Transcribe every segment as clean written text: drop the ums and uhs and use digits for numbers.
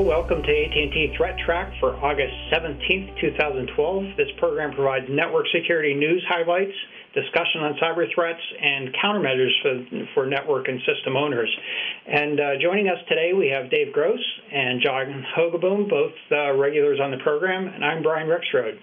Hello, welcome to AT&T ThreatTraq for August 17th, 2012. This program provides network security news highlights, discussion on cyber threats, and countermeasures for network and system owners. And joining us today, we have Dave Gross and John Hogoboom, both regulars on the program, and I'm Brian Rexroad.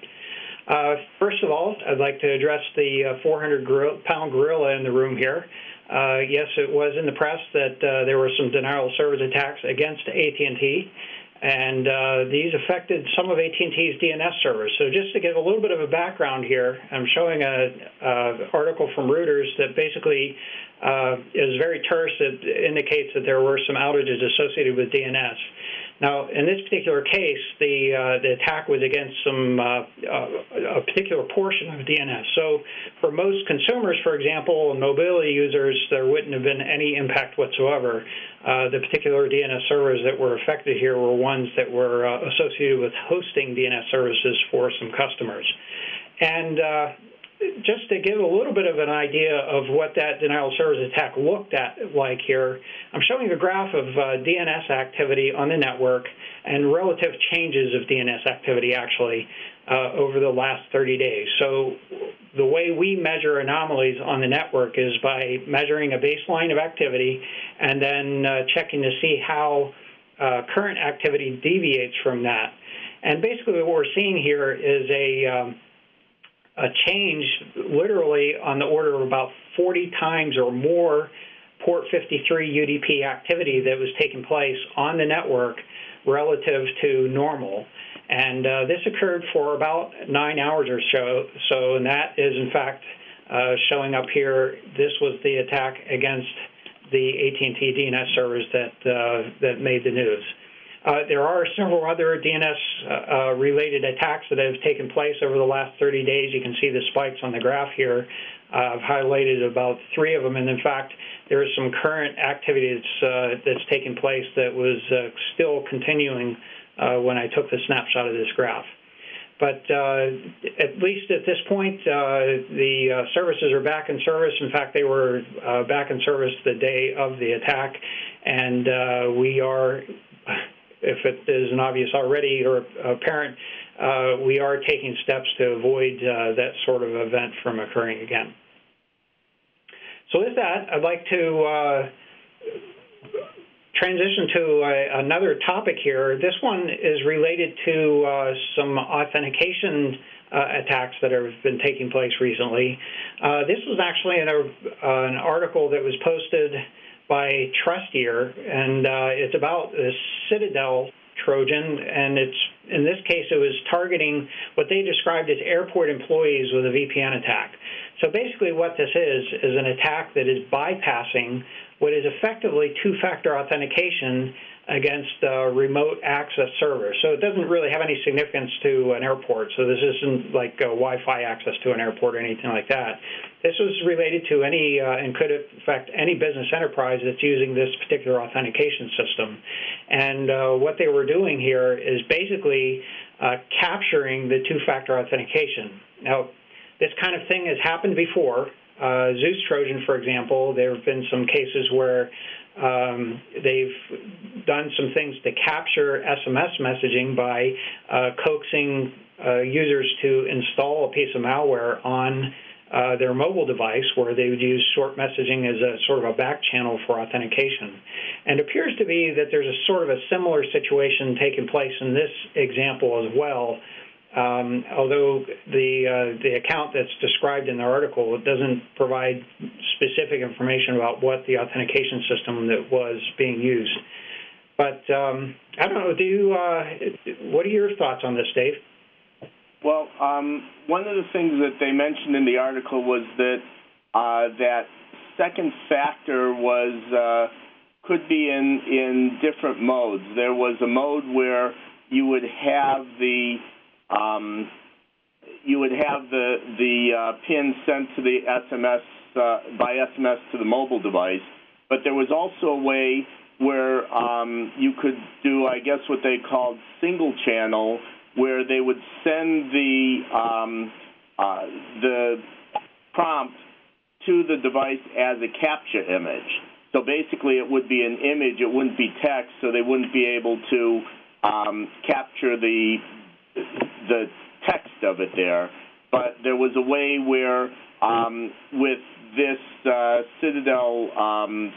First of all, I'd like to address the 400-pound gorilla in the room here. Yes, it was in the press that there were some denial of service attacks against AT&T, and these affected some of AT&T's DNS servers. So just to give a little bit of a background here, I'm showing an article from Reuters that basically is very terse. It indicates that there were some outages associated with DNS. Now, in this particular case, the attack was against a particular portion of DNS. So for most consumers, for example, and mobility users, there wouldn't have been any impact whatsoever. The particular DNS servers that were affected here were ones that were associated with hosting DNS services for some customers. And just to give a little bit of an idea of what that denial of service attack looked like here, I'm showing a graph of DNS activity on the network and relative changes of DNS activity actually over the last 30 days. So the way we measure anomalies on the network is by measuring a baseline of activity and then checking to see how current activity deviates from that. And basically what we're seeing here is a change literally on the order of about 40 times or more port 53 UDP activity that was taking place on the network relative to normal. And this occurred for about 9 hours or so, and that is, in fact, showing up here. This was the attack against the AT&T DNS servers that made the news. There are several other DNS-related attacks that have taken place over the last 30 days. You can see the spikes on the graph here. I've highlighted about 3 of them, and in fact, there is some current activity that's taking place that was still continuing when I took the snapshot of this graph. But at least at this point, the services are back in service. In fact, they were back in service the day of the attack, and we are, if it isn't obvious already or apparent, we are taking steps to avoid that sort of event from occurring again. So with that, I'd like to transition to another topic here. This one is related to some authentication attacks that have been taking place recently. This was actually an article that was posted by Trustier, and it's about the Citadel Trojan, and in this case it was targeting what they described as airport employees with a VPN attack. So basically what this is an attack that is bypassing what is effectively two-factor authentication against remote access servers. So it doesn't really have any significance to an airport. So this isn't like Wi-Fi access to an airport or anything like that. This was related to any and could affect any business enterprise that's using this particular authentication system. And what they were doing here is basically capturing the two-factor authentication. Now, this kind of thing has happened before. Zeus Trojan, for example, there have been some cases where they've done some things to capture SMS messaging by coaxing users to install a piece of malware on their mobile device, where they would use short messaging as a sort of a back channel for authentication. And it appears to be that there's a sort of a similar situation taking place in this example as well. Although the account that's described in the article doesn't provide specific information about what the authentication system that was being used. But I don't know, what are your thoughts on this, Dave? Well, one of the things that they mentioned in the article was that that second factor could be in different modes. There was a mode where you would have the PIN sent to the SMS by SMS to the mobile device, but there was also a way where you could do, I guess, what they called single channel, where they would send the prompt to the device as a captcha image. So basically, it would be an image; it wouldn't be text, so they wouldn't be able to capture the text of it there. But there was a way where with this Citadel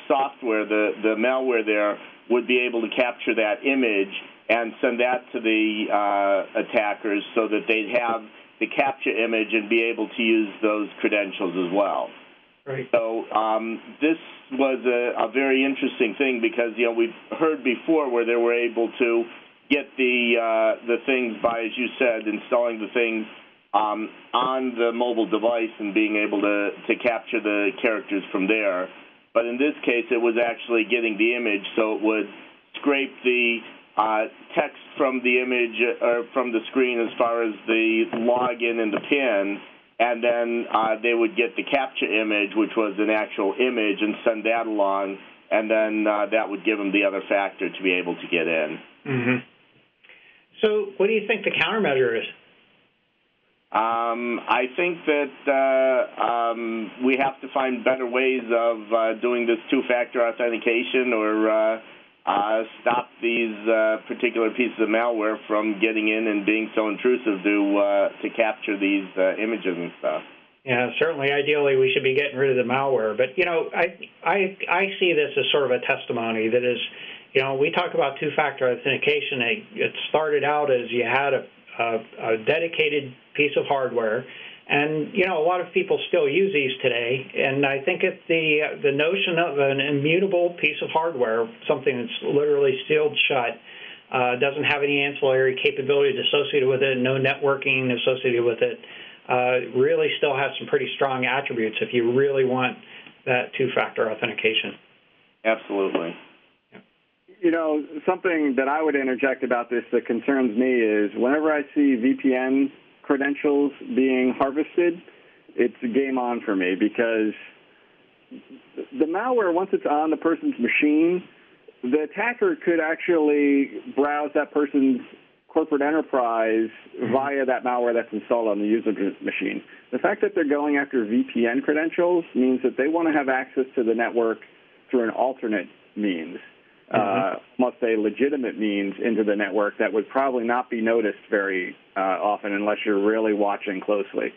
software, the malware there would be able to capture that image and send that to the attackers so that they'd have the capture image and be able to use those credentials as well. Right. So this was a very interesting thing because, we've heard before where they were able to get the things by, as you said, installing the things on the mobile device and being able to capture the characters from there. But in this case, it was actually getting the image, so it would scrape the text from the image or from the screen as far as the login and the PIN, and then they would get the capture image, which was an actual image, and send that along, and then that would give them the other factor to be able to get in. Mm-hmm. So what do you think the countermeasure is? I think that we have to find better ways of doing this two-factor authentication or stop these particular pieces of malware from getting in and being so intrusive to capture these images and stuff. Yeah, certainly, ideally, we should be getting rid of the malware. But, I see this as sort of a testimony that is, we talk about two-factor authentication. It started out as you had a dedicated piece of hardware, and a lot of people still use these today. And I think it's the notion of an immutable piece of hardware, something that's literally sealed shut, doesn't have any ancillary capabilities associated with it, no networking associated with it, really still has some pretty strong attributes if you really want that two-factor authentication. Absolutely. Something that I would interject about this that concerns me is whenever I see VPN credentials being harvested, it's game on for me because the malware, once it's on the person's machine, the attacker could actually browse that person's corporate enterprise via that malware that's installed on the user machine. The fact that they're going after VPN credentials means that they want to have access to the network through an alternate means. Must say legitimate means into the network that would probably not be noticed very often unless you're really watching closely.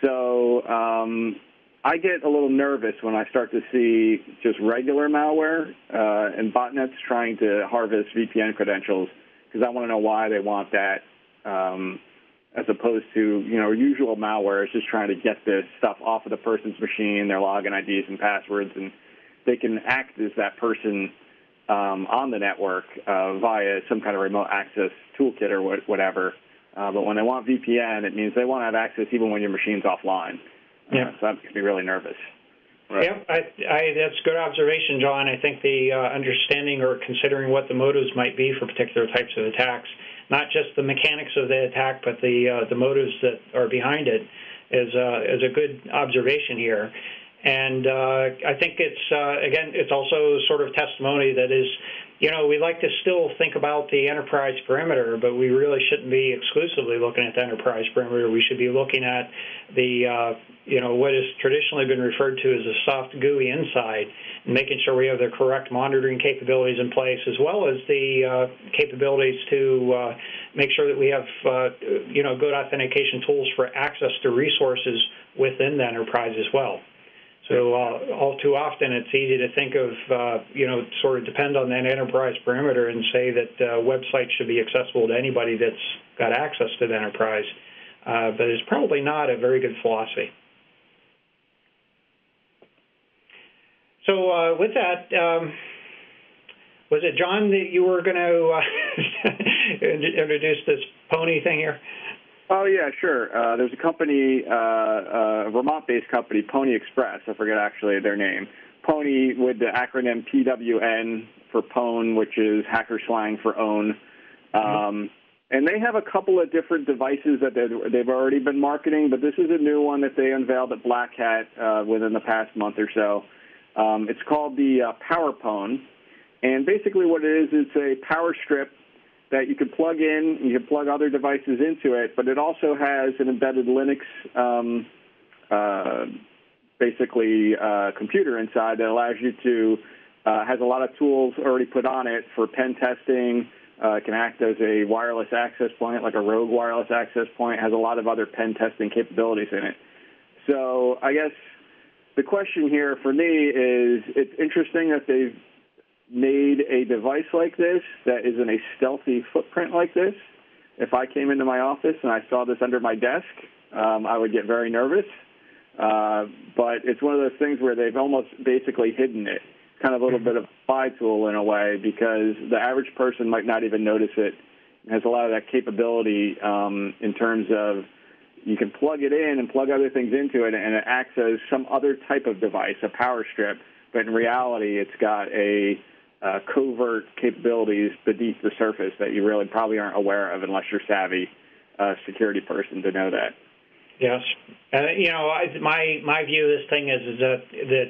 So I get a little nervous when I start to see just regular malware and botnets trying to harvest VPN credentials because I want to know why they want that as opposed to, usual malware is just trying to get this stuff off of the person's machine, their login IDs and passwords, and they can act as that person on the network via some kind of remote access toolkit or whatever. But when they want VPN, it means they want to have access even when your machine's offline. Yeah. So that makes me really nervous. Right. Yeah, that's good observation, John. I think the understanding or considering what the motives might be for particular types of attacks, not just the mechanics of the attack, but the motives that are behind it, is a good observation here. And I think it's also sort of testimony that is, we like to still think about the enterprise perimeter, but we really shouldn't be exclusively looking at the enterprise perimeter. We should be looking at the, what has traditionally been referred to as a soft GUI inside, and making sure we have the correct monitoring capabilities in place, as well as the capabilities to make sure that we have, good authentication tools for access to resources within the enterprise as well. So all too often it's easy to think of, sort of depend on that enterprise perimeter and say that websites should be accessible to anybody that's got access to the enterprise. But it's probably not a very good philosophy. So with that, was it John that you were going to introduce this Pwnie thing here? Oh, yeah, sure. There's a company, a Vermont-based company, Pwnie Express. I forget actually their name. Pwnie with the acronym PWN for Pwn, which is hacker slang for own. And they have a couple of different devices that they've already been marketing, but this is a new one that they unveiled at Black Hat within the past month or so. It's called the Power Pwn. And basically what it is, it's a power strip that you could plug in, you can plug other devices into it, but it also has an embedded Linux, computer inside that allows you to, has a lot of tools already put on it for pen testing, It can act as a wireless access point, like a rogue wireless access point. It has a lot of other pen testing capabilities in it. So I guess the question here for me is, it's interesting that they've made a device like this that is in a stealthy footprint like this. If I came into my office and I saw this under my desk, I would get very nervous. But it's one of those things where they've almost basically hidden it, kind of a little bit of a spy tool in a way, because the average person might not even notice it. It has a lot of that capability in terms of you can plug it in and plug other things into it, and it acts as some other type of device, a power strip. But in reality, it's got a covert capabilities beneath the surface that you really probably aren't aware of unless you're savvy security person to know that. Yes. My view of this thing is that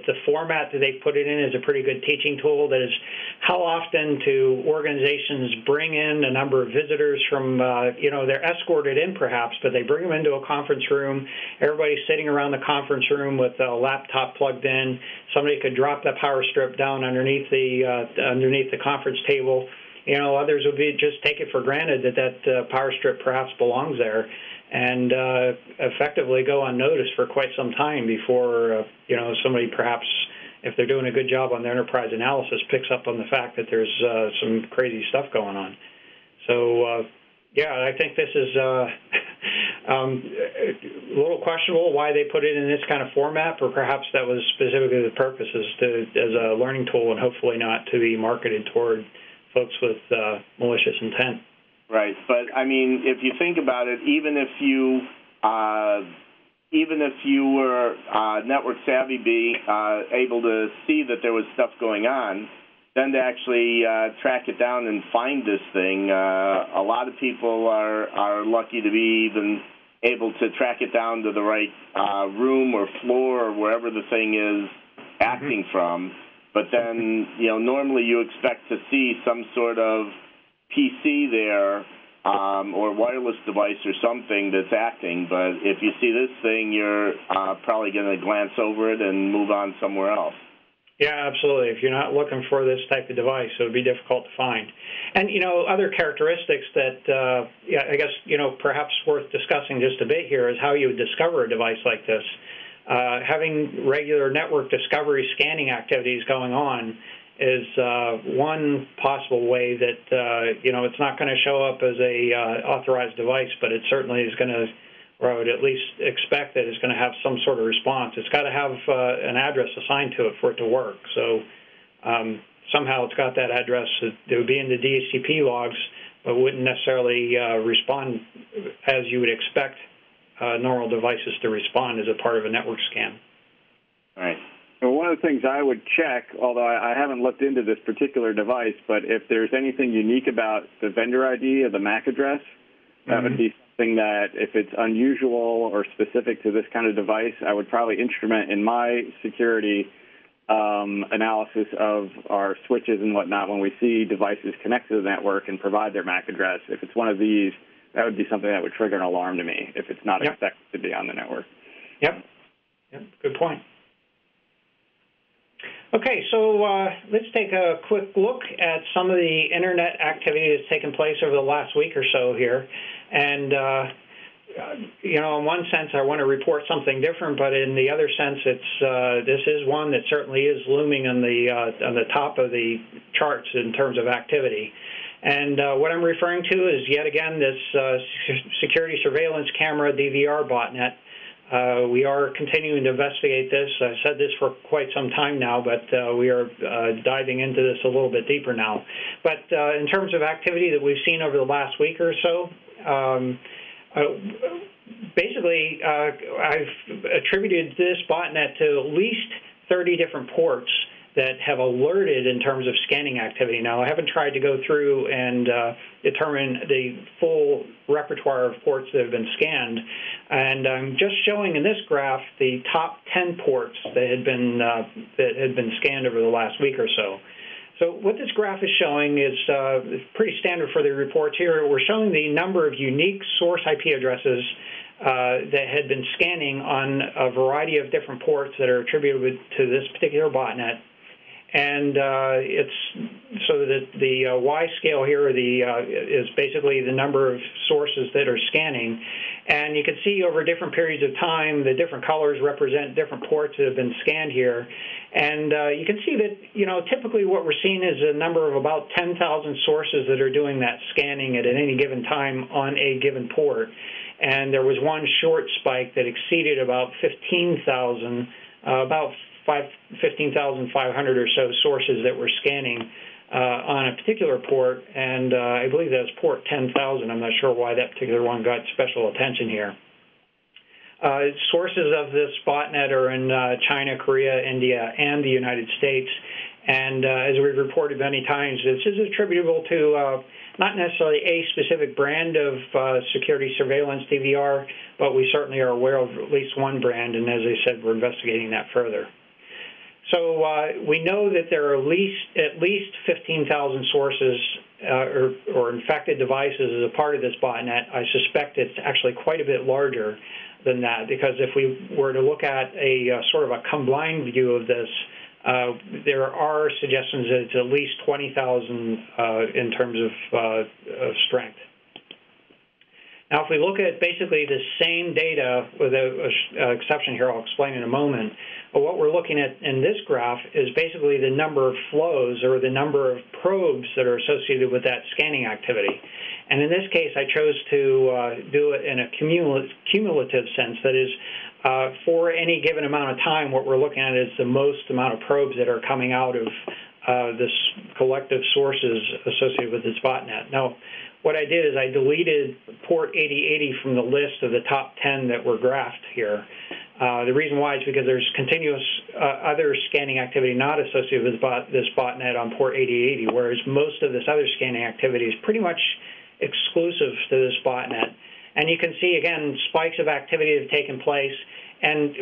the format that they put it in is a pretty good teaching tool. That is, how often do organizations bring in a number of visitors from, they're escorted in perhaps, but they bring them into a conference room. Everybody's sitting around the conference room with a laptop plugged in. Somebody could drop the power strip down underneath the conference table. Others would just take it for granted that power strip perhaps belongs there, and effectively go unnoticed for quite some time before, somebody perhaps, if they're doing a good job on their enterprise analysis, picks up on the fact that there's some crazy stuff going on. So, I think this is a little questionable why they put it in this kind of format, but perhaps that was specifically the purpose as a learning tool and hopefully not to be marketed toward folks with malicious intent. Right, but I mean, if you think about it, even if you were network savvy, be able to see that there was stuff going on, then to actually track it down and find this thing, a lot of people are lucky to be even able to track it down to the right room or floor or wherever the thing is acting from. But then, normally you expect to see some sort of PC there or wireless device or something that's acting. But if you see this thing, you're probably going to glance over it and move on somewhere else. Yeah, absolutely. If you're not looking for this type of device, it would be difficult to find. And, other characteristics that, I guess, perhaps worth discussing just a bit here is how you would discover a device like this. Having regular network discovery scanning activities going on is one possible way that, it's not going to show up as a authorized device, but it certainly is going to, or I would at least expect that it's going to have some sort of response. It's got to have an address assigned to it for it to work. So somehow it's got that address. It would be in the DHCP logs, but wouldn't necessarily respond as you would expect normal devices to respond as a part of a network scan. All right. Well, one of the things I would check, although I haven't looked into this particular device, but if there's anything unique about the vendor ID of the MAC address, that would be something that, if it's unusual or specific to this kind of device, I would probably instrument in my security analysis of our switches and whatnot when we see devices connect to the network and provide their MAC address. If it's one of these, that would be something that would trigger an alarm to me if it's not expected to be on the network. Yep. Good point. Okay, so let's take a quick look at some of the Internet activity that's taken place over the last week or so here. And, in one sense, I want to report something different, but in the other sense, this is one that certainly is looming on the top of the charts in terms of activity. And what I'm referring to is, yet again, this security surveillance camera DVR botnet. We are continuing to investigate this. I've said this for quite some time now, but we are diving into this a little bit deeper now. But in terms of activity that we've seen over the last week or so, basically I've attributed this botnet to at least 30 different ports that have alerted in terms of scanning activity. Now, I haven't tried to go through and determine the full repertoire of ports that have been scanned, and I'm just showing in this graph the top 10 ports that had been scanned over the last week or so. So what this graph is showing is pretty standard for the reports here. We're showing the number of unique source IP addresses that had been scanning on a variety of different ports that are attributed to this particular botnet. And it's so that the Y scale here is basically the number of sources that are scanning. And you can see over different periods of time, the different colors represent different ports that have been scanned here. And you can see that, typically what we're seeing is a number of about 10,000 sources that are doing that scanning at any given time on a given port. And there was one short spike that exceeded about 15,000, about 15,500 or so sources that were scanning on a particular port, and I believe that was port 10,000. I'm not sure why that particular one got special attention here. Sources of this botnet are in China, Korea, India, and the United States, and as we've reported many times, this is attributable to not necessarily a specific brand of security surveillance DVR, but we certainly are aware of at least one brand, and as I said, we're investigating that further. So we know that there are at least 15,000 sources or infected devices as a part of this botnet. I suspect it's actually quite a bit larger than that, because if we were to look at a sort of a combined view of this, there are suggestions that it's at least 20,000 in terms of strength. Now, if we look at basically the same data with an exception here, I'll explain in a moment, but what we're looking at in this graph is basically the number of flows or the number of probes that are associated with that scanning activity. And in this case, I chose to do it in a cumulative sense. That is, for any given amount of time, what we're looking at is the most amount of probes that are coming out of this collective sources associated with this botnet. Now, what I did is I deleted port 8080 from the list of the top 10 that were graphed here. The reason why is because there's continuous other scanning activity not associated with this botnet on port 8080, whereas most of this other scanning activity is pretty much exclusive to this botnet. And you can see, again, spikes of activity that have taken place. And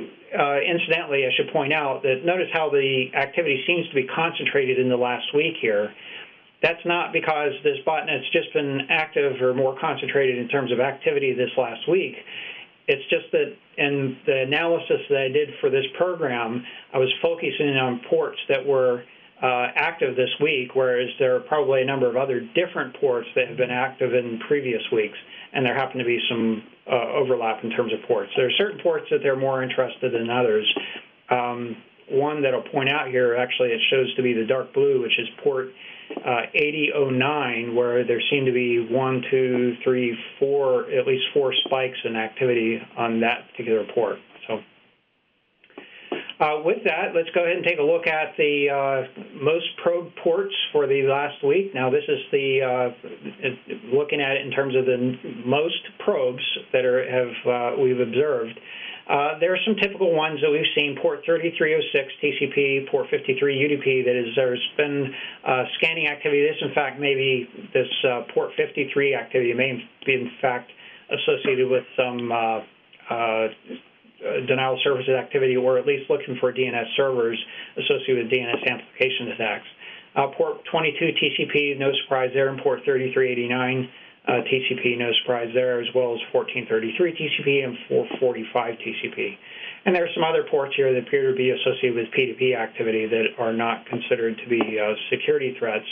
incidentally, I should point out that notice how the activity seems to be concentrated in the last week here. That's not because this botnet's just been active or more concentrated in terms of activity this last week. It's just that in the analysis that I did for this program, I was focusing on ports that were active this week, whereas there are probably a number of other different ports that have been active in previous weeks, and there happen to be some overlap in terms of ports. There are certain ports that they're more interested in others. One that I'll point out here, actually, it shows to be the dark blue, which is port 8009, where there seem to be 1, 2, 3, 4, at least 4 spikes in activity on that particular port. So with that, let's go ahead and take a look at the most probed ports for the last week. Now, this is the looking at it in terms of the most probes that we've observed. There are some typical ones that we've seen: port 3306 TCP, port 53 UDP. There's been scanning activity. This, in fact, maybe this port 53 activity may be, in fact, associated with some denial of services activity, or at least looking for DNS servers associated with DNS amplification attacks. Port 22 TCP, no surprise there, and port 3389. TCP, no surprise there, as well as 1433 TCP and 445 TCP. And there are some other ports here that appear to be associated with P2P activity that are not considered to be security threats.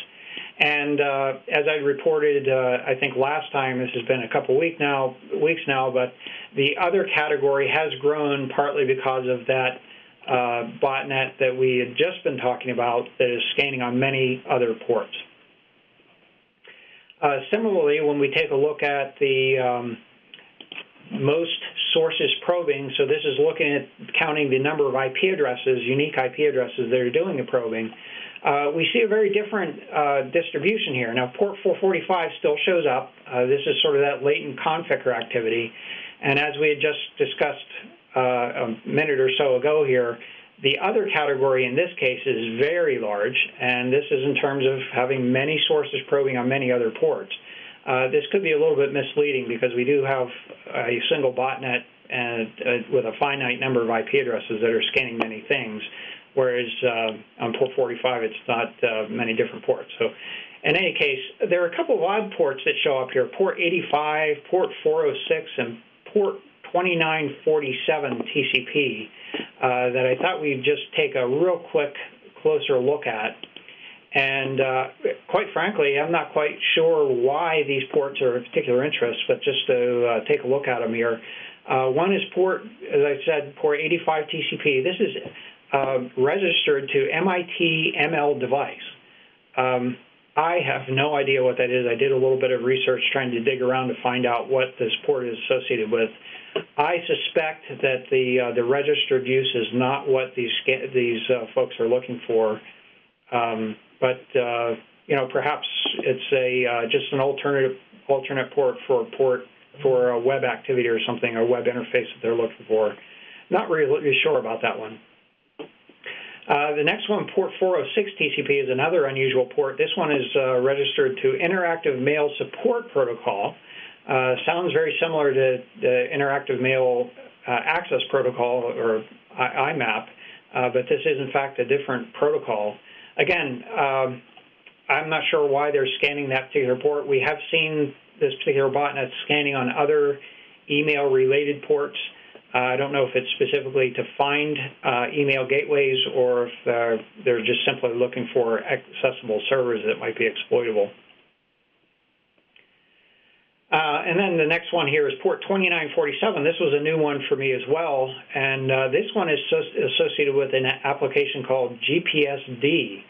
And as I reported, I think last time, this has been a couple weeks now, but the other category has grown partly because of that botnet that we had just been talking about that is scanning on many other ports. Similarly, when we take a look at the most sources probing, so this is looking at counting the number of IP addresses, unique IP addresses that are doing the probing, we see a very different distribution here. Now, port 445 still shows up. This is sort of that latent configure activity. And as we had just discussed a minute or so ago here, the other category in this case is very large, and this is in terms of having many sources probing on many other ports. This could be a little bit misleading because we do have a single botnet with a finite number of IP addresses that are scanning many things, whereas on port 45 it's not many different ports. So in any case, there are a couple of odd ports that show up here: port 85, port 406, and port 2947 TCP that I thought we'd just take a real quick closer look at. And quite frankly, I'm not quite sure why these ports are of particular interest, but just to take a look at them here. One is port, as I said, port 85 TCP. This is registered to MIT ML device. I have no idea what that is. I did a little bit of research trying to dig around to find out what this port is associated with. I suspect that the registered use is not what these folks are looking for. But perhaps it's just an alternate port for a web activity or something, a web interface that they're looking for. Not really sure about that one. The next one, port 406 TCP, is another unusual port. This one is registered to Interactive Mail Support Protocol. Sounds very similar to the Interactive Mail Access Protocol, or IMAP, but this is in fact a different protocol. Again, I'm not sure why they're scanning that particular port. We have seen this particular botnet scanning on other email-related ports. I don't know if it's specifically to find email gateways or if they're just simply looking for accessible servers that might be exploitable. And then the next one here is port 2947. This was a new one for me as well, and this one is associated with an application called GPSD.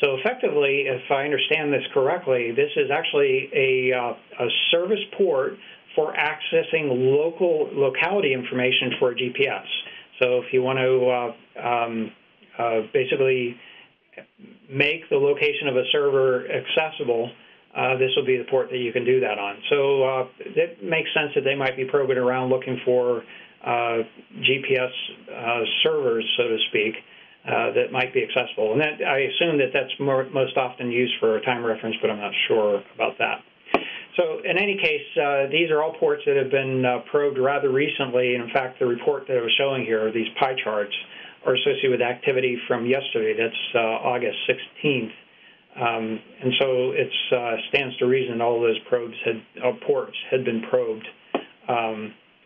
So effectively, if I understand this correctly, this is actually a service port for accessing locality information for a GPS. So if you want to basically make the location of a server accessible, this will be the port that you can do that on. So it makes sense that they might be probing around looking for GPS servers, so to speak, that might be accessible. And that, I assume that that's most often used for a time reference, but I'm not sure about that. So in any case, these are all ports that have been probed rather recently. In fact, the report that I was showing here, these pie charts, are associated with activity from yesterday. That's August 16th. And so it stands to reason all those ports had been probed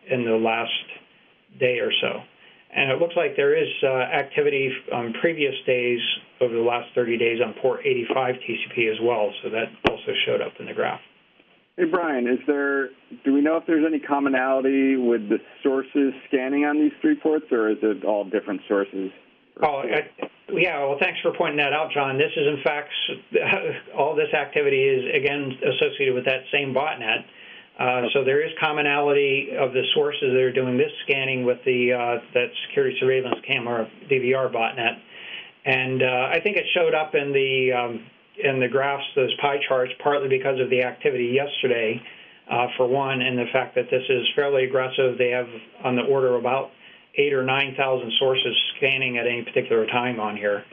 in the last day or so. And it looks like there is activity on previous days over the last 30 days on port 85 TCP as well. So that also showed up in the graph. Hey, Brian, do we know if there's any commonality with the sources scanning on these three ports, or is it all different sources? Yeah, well, thanks for pointing that out, John. This is, in fact, all this activity is, again, associated with that same botnet. So there is commonality of the sources that are doing this scanning with that security surveillance camera DVR botnet. And I think it showed up in the graphs, those pie charts, partly because of the activity yesterday, for one, and the fact that this is fairly aggressive. They have on the order of about 8,000 or 9,000 sources scanning at any particular time on here.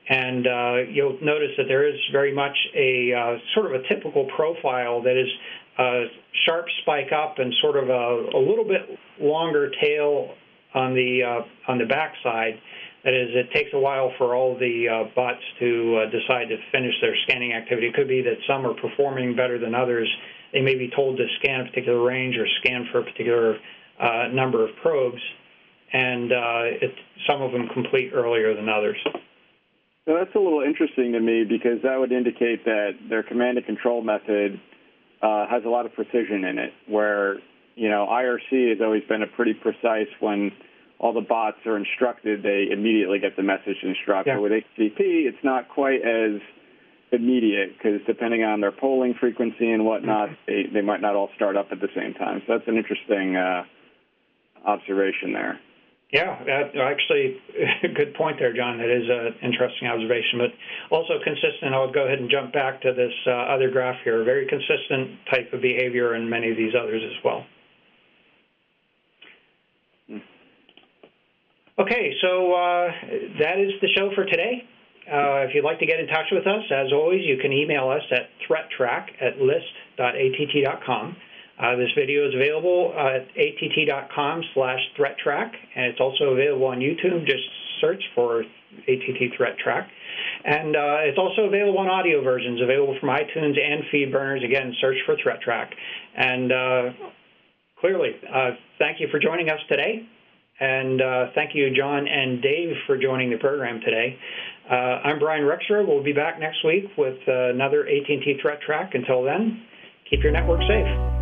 And you'll notice that there is very much a sort of a typical profile that is a sharp spike up and sort of a little bit longer tail on the backside. That is, it takes a while for all the bots to decide to finish their scanning activity. It could be that some are performing better than others. They may be told to scan a particular range or scan for a particular number of probes, and some of them complete earlier than others. So that's a little interesting to me because that would indicate that their command and control method has a lot of precision in it, where, IRC has always been a pretty precise when all the bots are instructed, they immediately get the message to instruct. Yeah. But with HTTP, it's not quite as immediate because depending on their polling frequency and whatnot, they might not all start up at the same time. So that's an interesting observation there. Yeah, actually, good point there, John. That is an interesting observation, but also consistent. I'll go ahead and jump back to this other graph here. Very consistent type of behavior in many of these others as well. Okay, so that is the show for today. If you'd like to get in touch with us, as always, you can email us at threattrack@list.att.com. This video is available at att.com/ThreatTraq, and it's also available on YouTube. Just search for ATT ThreatTraq. And it's also available on audio versions, available from iTunes and FeedBurners. Again, search for ThreatTraq. And clearly, thank you for joining us today. And thank you, John and Dave, for joining the program today. I'm Brian Rexroad. We'll be back next week with another AT&T ThreatTraq. Until then, keep your network safe.